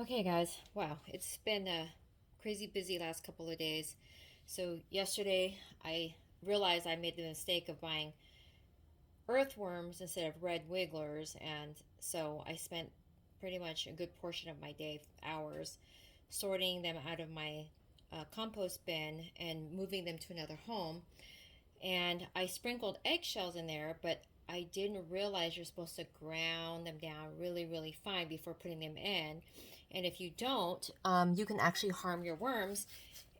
Okay, guys. Wow, it's been a crazy busy last couple of days. So, yesterday I realized I made the mistake of buying earthworms instead of red wigglers, and so I spent pretty much a good portion of my day, hours, sorting them out of my compost bin and moving them to another home. And I sprinkled eggshells in there, but I didn't realize you're supposed to ground them down really, really fine before putting them in. And if you don't, you can actually harm your worms.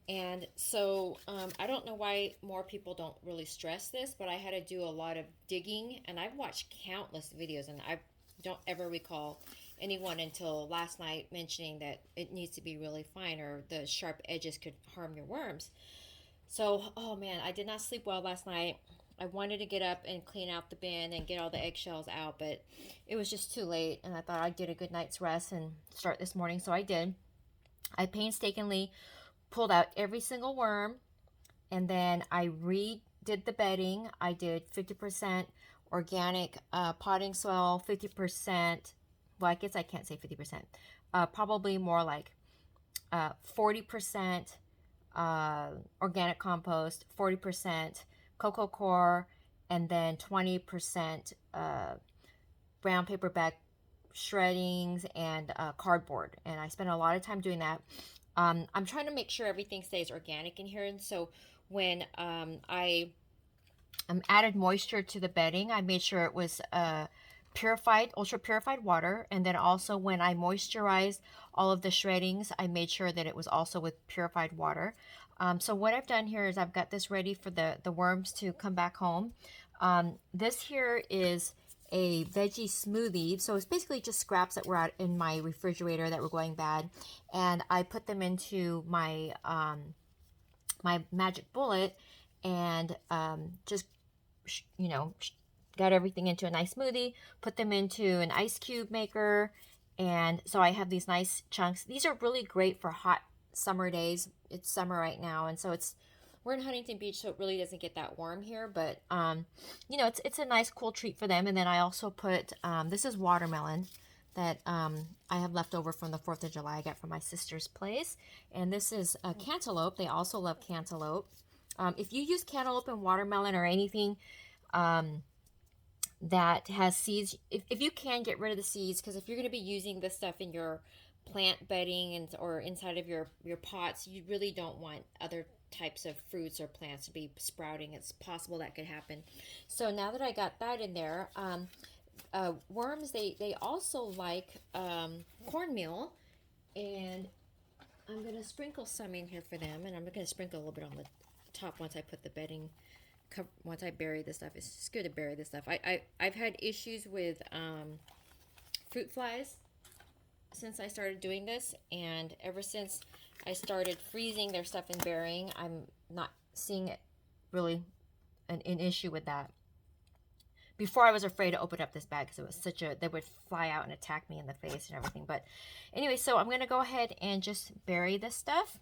And so I don't know why more people don't really stress this, but I had to do a lot of digging, and I've watched countless videos, and I don't ever recall anyone until last night mentioning that it needs to be really fine or the sharp edges could harm your worms. So, oh man, I did not sleep well last night. I wanted to get up and clean out the bin and get all the eggshells out, but it was just too late. And I thought I'd get a good night's rest and start this morning. So I did. I painstakingly pulled out every single worm, and then I redid the bedding. I did 50% organic potting soil, 50%. Well, I guess I can't say 50%. Probably more like 40% organic compost, 40% cocoa coir, and then 20% brown paper bag shreddings and cardboard. And I spent a lot of time doing that. I'm trying to make sure everything stays organic in here. And so when I added moisture to the bedding, I made sure it was purified, ultra purified water. And then also when I moisturized all of the shreddings, I made sure that it was also with purified water. So what I've done here is I've got this ready for the worms to come back home. This here is a veggie smoothie. So it's basically just scraps that were out in my refrigerator that were going bad. And I put them into my magic bullet and just, you know, got everything into a nice smoothie, put them into an ice cube maker. And so I have these nice chunks. These are really great for hot summer days. It's summer right now. And so we're in Huntington Beach, so it really doesn't get that warm here, but it's a nice cool treat for them. And then I also put this is watermelon that I have left over from the 4th of July I got from my sister's place. And this is cantaloupe. They also love cantaloupe. If you use cantaloupe and watermelon or anything that has seeds, if you can get rid of the seeds, because if you're going to be using this stuff in your plant bedding and or inside of your pots, you really don't want other types of fruits or plants to be sprouting. It's possible that could happen. So now that I got that in there, worms, they also like cornmeal, and I'm going to sprinkle some in here for them, and I'm going to sprinkle a little bit on the top once I put the bedding, once I bury this stuff. It's just good to bury this stuff. I've had issues with fruit flies since I started doing this, and ever since I started freezing their stuff and burying, I'm not seeing it really an issue with that. Before, I was afraid to open up this bag because it was they would fly out and attack me in the face and everything. But anyway, so I'm going to go ahead and just bury this stuff.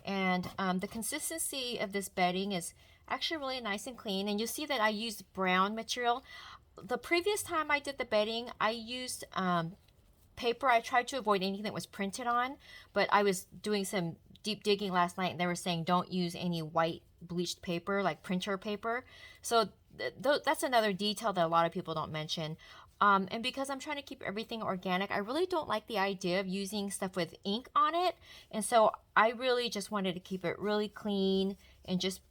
And the consistency of this bedding is actually really nice and clean. And you'll see that I used brown material. The previous time I did the bedding, I used paper. I tried to avoid anything that was printed on, but I was doing some deep digging last night, and they were saying don't use any white bleached paper, like printer paper. So that's another detail that a lot of people don't mention. And because I'm trying to keep everything organic, I really don't like the idea of using stuff with ink on it. And so I really just wanted to keep it really clean and just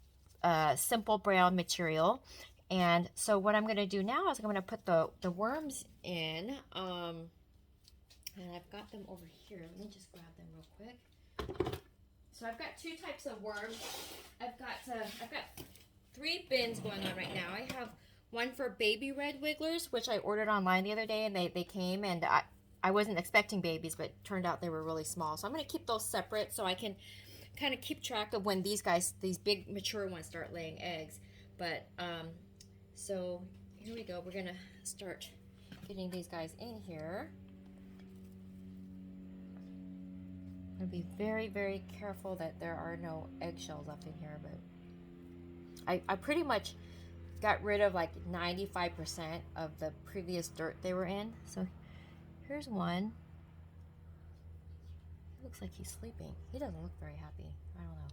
simple brown material. And so what I'm going to do now is I'm going to put the worms in. And I've got them over here. Let me just grab them real quick. So I've got two types of worms. I've got 3 bins going on right now. I have one for baby red wigglers, which I ordered online the other day, and they came, and I wasn't expecting babies, but turned out they were really small. So I'm going to keep those separate so I can kind of keep track of when these big mature ones start laying eggs. But so here we go. We're going to start getting these guys in here. I'm going to be very, very careful that there are no eggshells left in here, but I pretty much got rid of like 95% of the previous dirt they were in. So here's one. looks like he's sleeping. He doesn't look very happy. I don't know.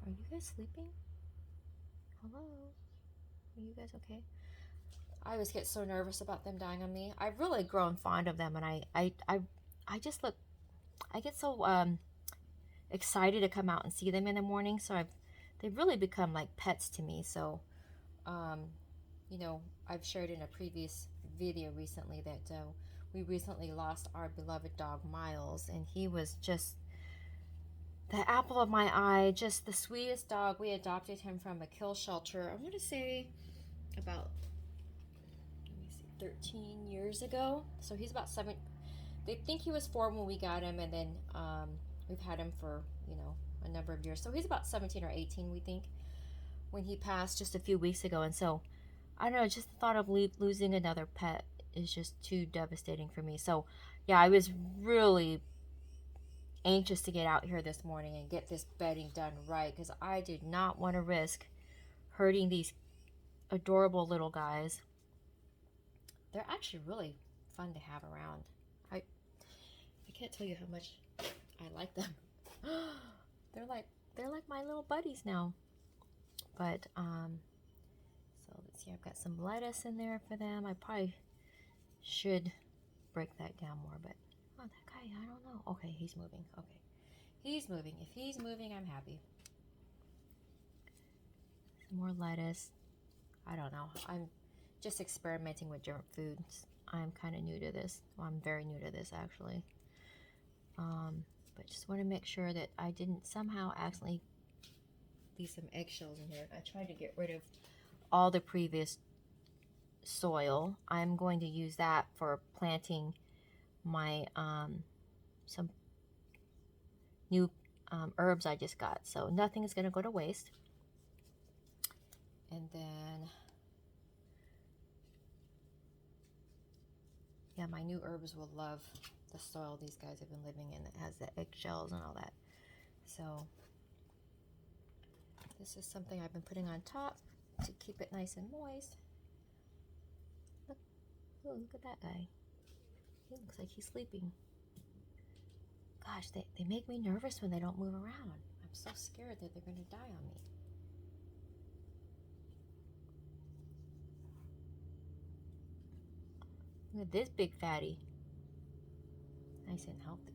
Are you guys sleeping? Hello? Are you guys okay? I always get so nervous about them dying on me. I've really grown fond of them, and I just look, I get so excited to come out and see them in the morning. So they've really become like pets to me. So, you know, I've shared in a previous video recently that we recently lost our beloved dog Miles, and he was just the apple of my eye, just the sweetest dog. We adopted him from a kill shelter, I want to say about, let me see, 13 years ago. So he's about 7. They think he was 4 when we got him, and then we've had him for, you know, a number of years. So he's about 17 or 18, we think, when he passed just a few weeks ago. And so, I don't know, just the thought of losing another pet is just too devastating for me. So, yeah, I was really anxious to get out here this morning and get this bedding done right, because I did not want to risk hurting these adorable little guys. They're actually really fun to have around. I can't tell you how much I like them. they're like my little buddies now. But so let's see, I've got some lettuce in there for them. I probably should break that down more, but oh, that guy, I don't know. Okay, he's moving. Okay, he's moving. If he's moving, I'm happy. Some more lettuce. I don't know. I'm just experimenting with different foods. I'm kind of new to this. Well, I'm very new to this, actually. But just want to make sure that I didn't somehow accidentally leave some eggshells in here. I tried to get rid of all the previous soil. I'm going to use that for planting my some new herbs I just got. So nothing is going to go to waste. And then, yeah, my new herbs will love the soil these guys have been living in. It has the eggshells and all that. So this is something I've been putting on top to keep it nice and moist. Look, oh, look at that guy. He looks like he's sleeping. Gosh, they make me nervous when they don't move around. I'm so scared that they're going to die on me. Look at this big fatty. Nice and healthy.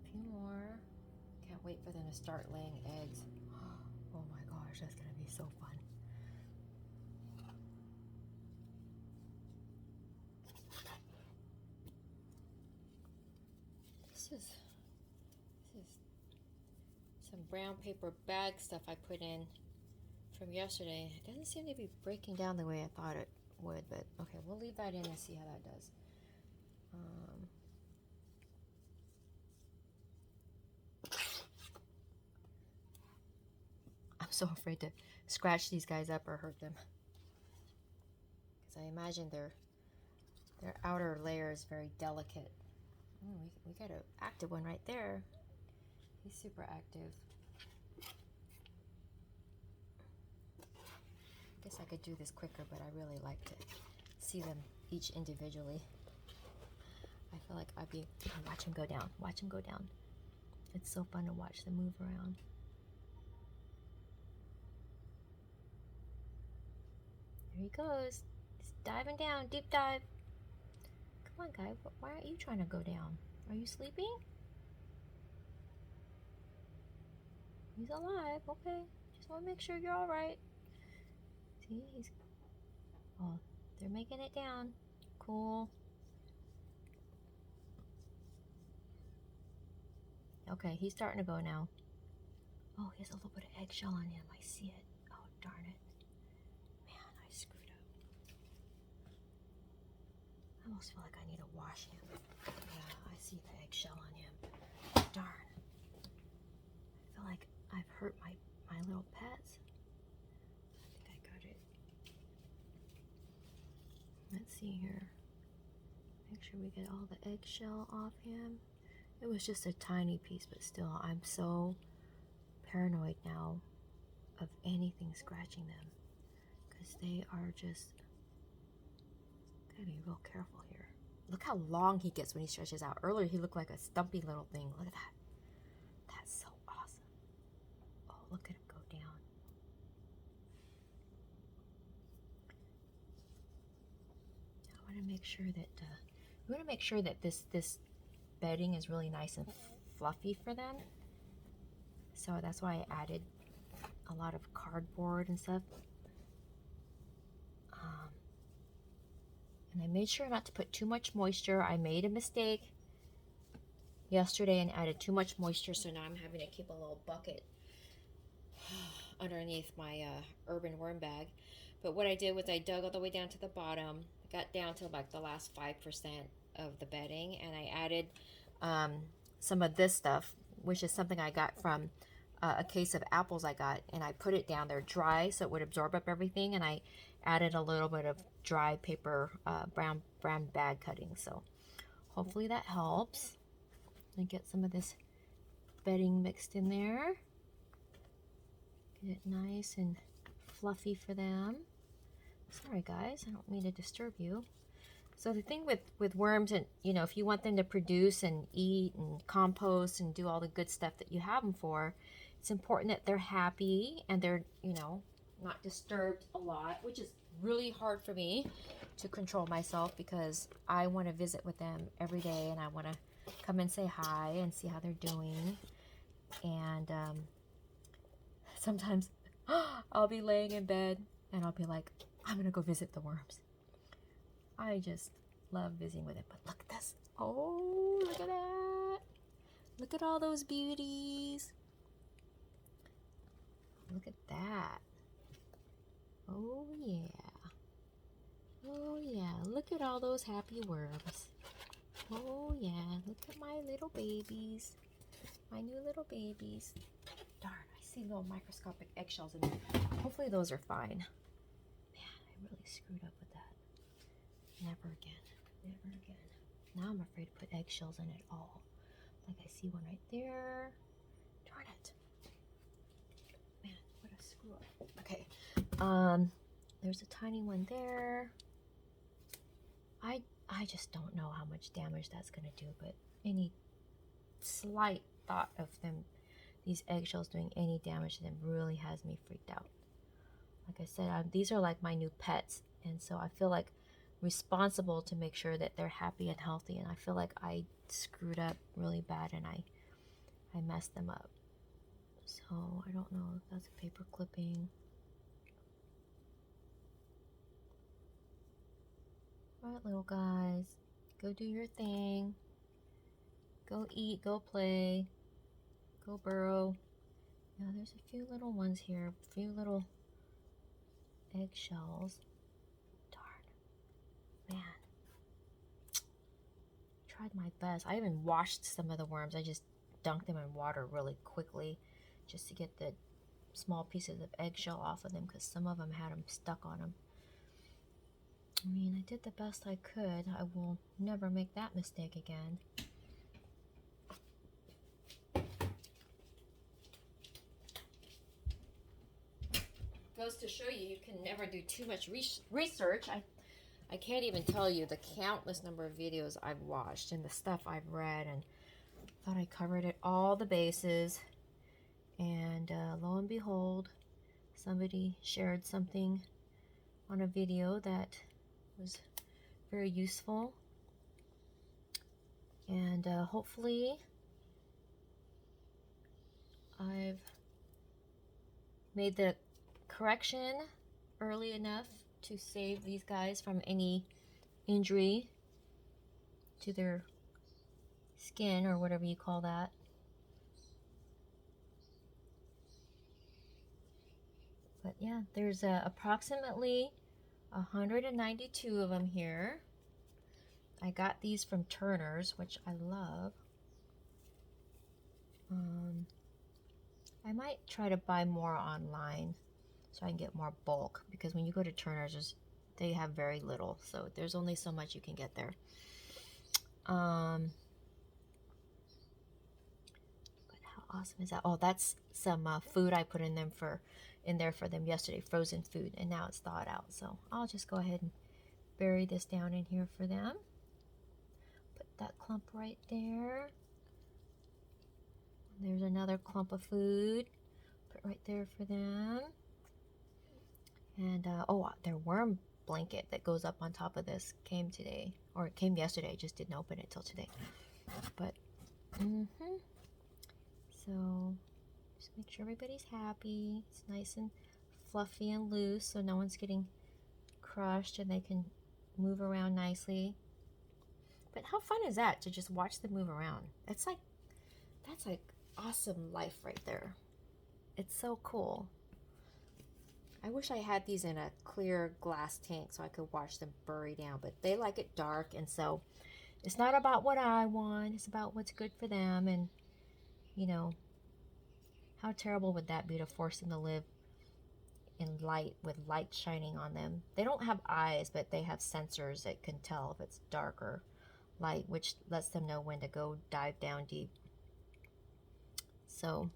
A few more. Can't wait for them to start laying eggs. Oh my gosh, that's going to be so fun. This is some brown paper bag stuff I put in from yesterday. It doesn't seem to be breaking down the way I thought it would, but okay, we'll leave that in and see how that does. I'm so afraid to scratch these guys up or hurt them, because I imagine their outer layer is very delicate. We got an active one right there. He's super active. I guess I could do this quicker, but I really like to see them each individually. I feel like I'd be, watch him go down. Watch him go down. It's so fun to watch them move around. There he goes. He's diving down, deep dive. Come on, guy. Why aren't you trying to go down? Are you sleeping? He's alive. Okay. Just want to make sure you're all right. See, he's... Oh, they're making it down. Cool. Okay, he's starting to go now. Oh, he has a little bit of eggshell on him. I see it. Oh, darn it. Man, I screwed up. I almost feel like I need to wash him. Yeah, I see the eggshell on him. Darn. I feel like I've hurt my little pets. I think I got it. Let's see here. Make sure we get all the eggshell off him. It was just a tiny piece, but still, I'm so paranoid now of anything scratching them, because they are just Gotta be real careful here. Look how long he gets when he stretches out. Earlier he looked like a stumpy little thing. Look at that. That's so awesome. Oh, look at him go down. I want to make sure that we want to make sure that this bedding is really nice and fluffy for them. So that's why I added a lot of cardboard and stuff. And I made sure not to put too much moisture. I made a mistake yesterday and added too much moisture, so now I'm having to keep a little bucket underneath my urban worm bag. But what I did was I dug all the way down to the bottom, got down to like the last 5% of the bedding, and I added some of this stuff, which is something I got from a case of apples I got, and I put it down there dry so it would absorb up everything, and I added a little bit of dry paper, brown bag cutting. So hopefully that helps. And get some of this bedding mixed in there. Get it nice and fluffy for them. Sorry guys, I don't mean to disturb you. So the thing with worms, and you know, if you want them to produce and eat and compost and do all the good stuff that you have them for, it's important that they're happy and they're, you know, not disturbed a lot, which is really hard for me to control myself because I want to visit with them every day and I want to come and say hi and see how they're doing. And sometimes I'll be laying in bed and I'll be like, I'm gonna go visit the worms. I just love visiting with it. But look at this. Oh, look at that. Look at all those beauties. Look at that. Oh yeah. Oh yeah. Look at all those happy worms. Oh yeah. Look at my little babies. My new little babies. Darn, I see little microscopic eggshells in there. Hopefully those are fine. Man, I really screwed up with that. Never again. Never again. Now I'm afraid to put eggshells in it all. Like I see one right there. Darn it. Man, what a screw up. Okay. There's a tiny one there. I just don't know how much damage that's gonna do, but any slight thought of them, these eggshells doing any damage to them really has me freaked out. Like I said, these are like my new pets, and so I feel like responsible to make sure that they're happy and healthy, and I feel like I screwed up really bad and I messed them up. So I don't know if that's a paper clipping. All right, little guys, go do your thing. Go eat, go play, go burrow. Now there's a few little ones here, a few little eggshells. Darn, man. Tried my best. I even washed some of the worms. I just dunked them in water really quickly just to get the small pieces of eggshell off of them because some of them had them stuck on them. I mean, I did the best I could. I will never make that mistake again. Goes to show you, you can never do too much research. I can't even tell you the countless number of videos I've watched and the stuff I've read, and thought I covered it, all the bases. And lo and behold, somebody shared something on a video that was very useful. And hopefully I've made the correction early enough to save these guys from any injury to their skin or whatever you call that. But yeah, there's approximately 192 of them here. I got these from Turner's, which I love. I might try to buy more online so I can get more bulk, because when you go to Turner's, they have very little, so there's only so much you can get there. But how awesome is that? Oh, that's some food I put in there for them yesterday, frozen food, and now it's thawed out. So I'll just go ahead and bury this down in here for them. Put that clump right there. There's another clump of food. Put right there for them. And oh, their worm blanket that goes up on top of this came today, or it came yesterday. I just didn't open it till today. But so just make sure everybody's happy. It's nice and fluffy and loose, so no one's getting crushed, and they can move around nicely. But how fun is that to just watch them move around? That's like awesome life right there. It's so cool. I wish I had these in a clear glass tank so I could watch them bury down, but they like it dark, and so it's not about what I want, it's about what's good for them. And you know, how terrible would that be to force them to live in light with light shining on them? They don't have eyes, but they have sensors that can tell if it's dark or light, which lets them know when to go dive down deep. So,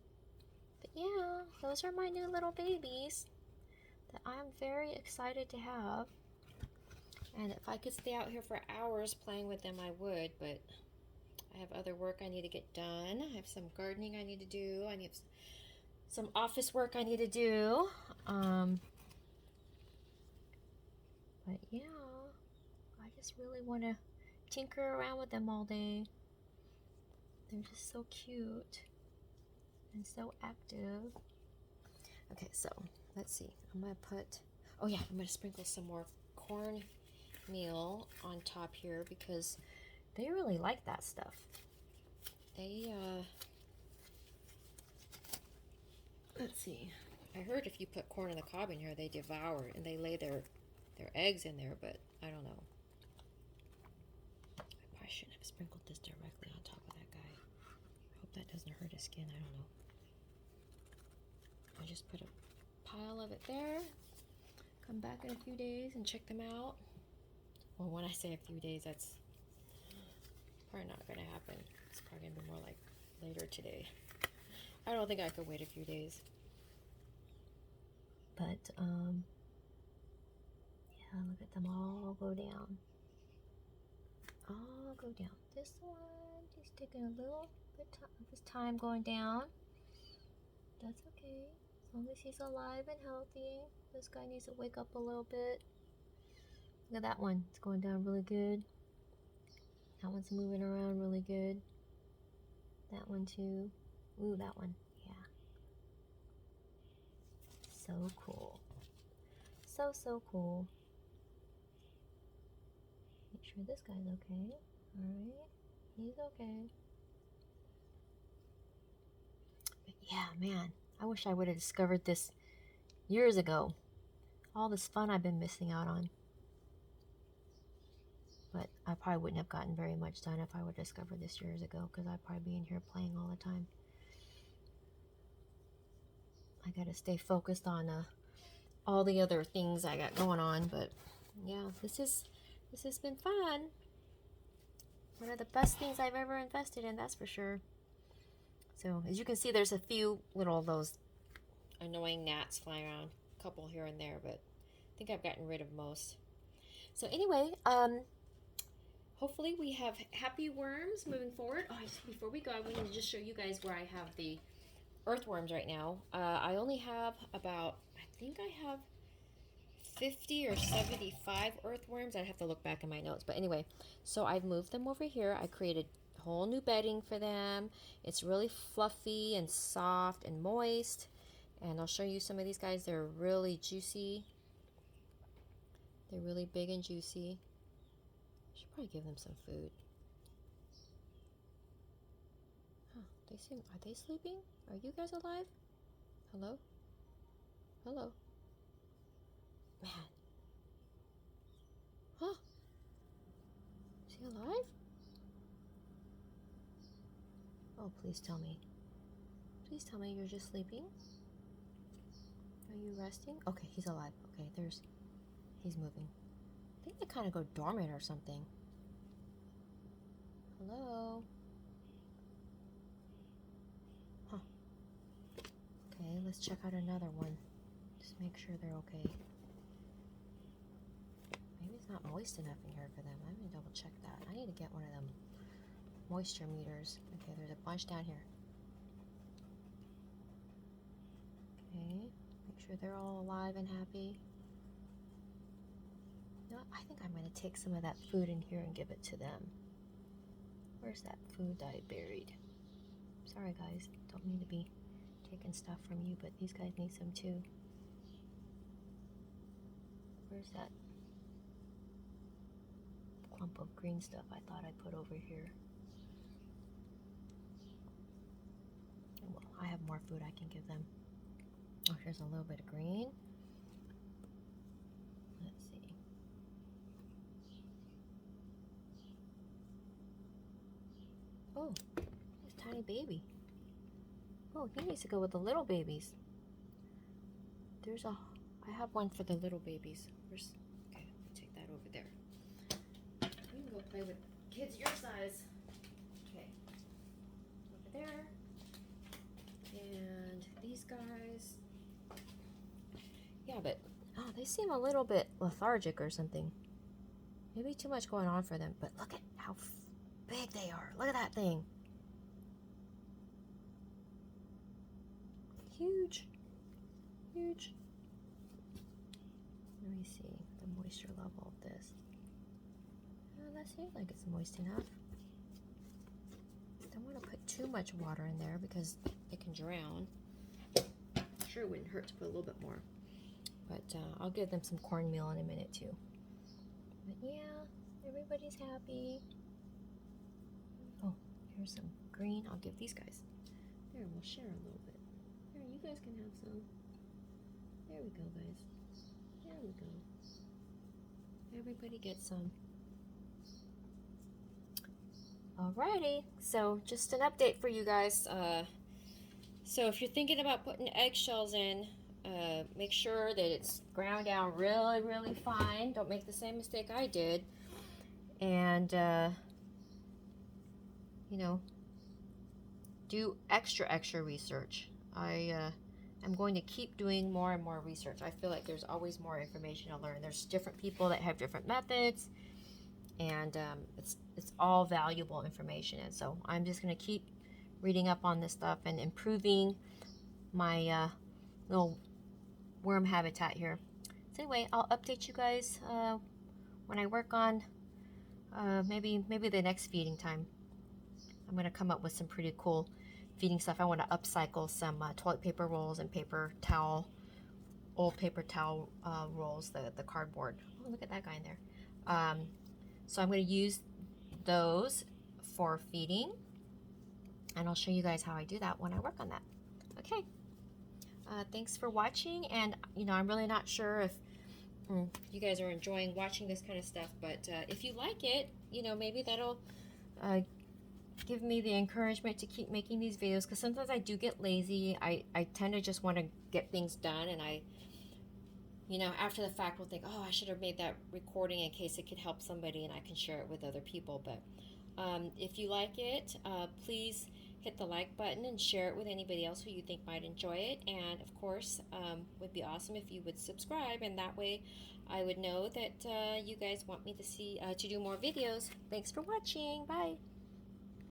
but yeah, those are my new little babies that I'm very excited to have. And if I could stay out here for hours playing with them, I would, but I have other work I need to get done. I have some gardening I need to do. I need some office work I need to do. But yeah, I just really want to tinker around with them all day. They're just so cute and so active. Okay, so let's see. I'm going to put, oh yeah, I'm going to sprinkle some more corn meal on top here because they really like that stuff. They, let's see. I heard if you put corn on the cob in here, they devour it and they lay their eggs in there, but I don't know. I probably shouldn't have sprinkled this directly on top of that guy. I hope that doesn't hurt his skin. I don't know. I just put a pile of it there. Come back in a few days and check them out. Well, when I say a few days, that's probably not going to happen. It's probably going to be more like later today. I don't think I could wait a few days. But, yeah, look at them all go down. All go down. This one, he's taking a little bit of his time going down. That's okay. As long as he's alive and healthy. This guy needs to wake up a little bit. Look at that one. It's going down really good. That one's moving around really good. That one too. Ooh, that one. Yeah. So cool. So cool. Make sure this guy's okay. Alright. He's okay. But yeah, man. I wish I would have discovered this years ago. All this fun I've been missing out on. But I probably wouldn't have gotten very much done if I would have discovered this years ago, because I'd probably be in here playing all the time. I gotta stay focused on all the other things I got going on, but yeah, this has been fun. One of the best things I've ever invested in, that's for sure. So as you can see, there's a few little of those annoying gnats flying around, a couple here and there, but I think I've gotten rid of most. So anyway, hopefully we have happy worms moving forward. Oh, before we go, I wanted to just show you guys where I have the earthworms right now. I only have about, I think I have 50 or 75 earthworms. I'd have to look back in my notes. But anyway, so I've moved them over here. I created whole new bedding for them. It's really fluffy and soft and moist. And I'll show you some of these guys. They're really juicy. They're really big and juicy. I should probably give them some food. Huh, are they sleeping? Are you guys alive? Hello? Hello? Man. Huh? Is he alive? Oh, please tell me. Please tell me you're just sleeping. Are you resting? Okay, he's alive. Okay, he's moving. I think they kind of go dormant or something. Hello? Huh. Okay, let's check out another one. Just make sure they're okay. Maybe it's not moist enough in here for them. I'm gonna double check that. I need to get one of them moisture meters. Okay, there's a bunch down here. Okay, make sure they're all alive and happy. You know what? I think I'm gonna take some of that food in here and give it to them. Where's that food that I buried? Sorry guys, don't mean to be taking stuff from you, but these guys need some too. Where's that clump of green stuff I thought I put over here? Well, I have more food I can give them. Oh, here's a little bit of green. Let's see. Oh, this tiny baby. Oh, he needs to go with the little babies. I have one for the little babies. Okay, take that over there. You can go play with kids your size. Okay, over there. And these guys. Yeah, but, oh, they seem a little bit lethargic or something. Maybe too much going on for them, but look at how big they are. Look at that thing. Huge. Huge. Let me see the moisture level of this. Oh, that seems like it's moist enough. Don't want to put too much water in there because it can drown. I'm sure it wouldn't hurt to put a little bit more. But I'll give them some cornmeal in a minute too. But yeah, everybody's happy. Oh, here's some green. I'll give these guys. There, we'll share a little bit. There, you guys can have some. There we go, guys. There we go. Everybody gets some. Alrighty, so just an update for you guys. So if you're thinking about putting eggshells in, make sure that it's ground down really, really fine. Don't make the same mistake I did. And, you know, do extra research. I'm going to keep doing more and more research. I feel like there's always more information to learn. There's different people that have different methods, and it's all valuable information. And so I'm just going to keep reading up on this stuff and improving my little worm habitat here. So anyway, I'll update you guys when I work on maybe the next feeding time. I'm going to come up with some pretty cool feeding stuff. I want to upcycle some toilet paper rolls and old paper towel rolls, the cardboard. Oh, look at that guy in there. So I'm going to use those for feeding, and I'll show you guys how I do that when I work on that. Okay. Thanks for watching, and you know, I'm really not sure if you guys are enjoying watching this kind of stuff, but if you like it, you know, maybe that'll give me the encouragement to keep making these videos, because sometimes I do get lazy. I tend to just want to get things done, and I, you know, after the fact will think, oh, I should have made that recording in case it could help somebody and I can share it with other people. But if you like it, please hit the like button and share it with anybody else who you think might enjoy it. And of course, would be awesome if you would subscribe, and that way I would know that you guys want me to do more videos. Thanks for watching. Bye.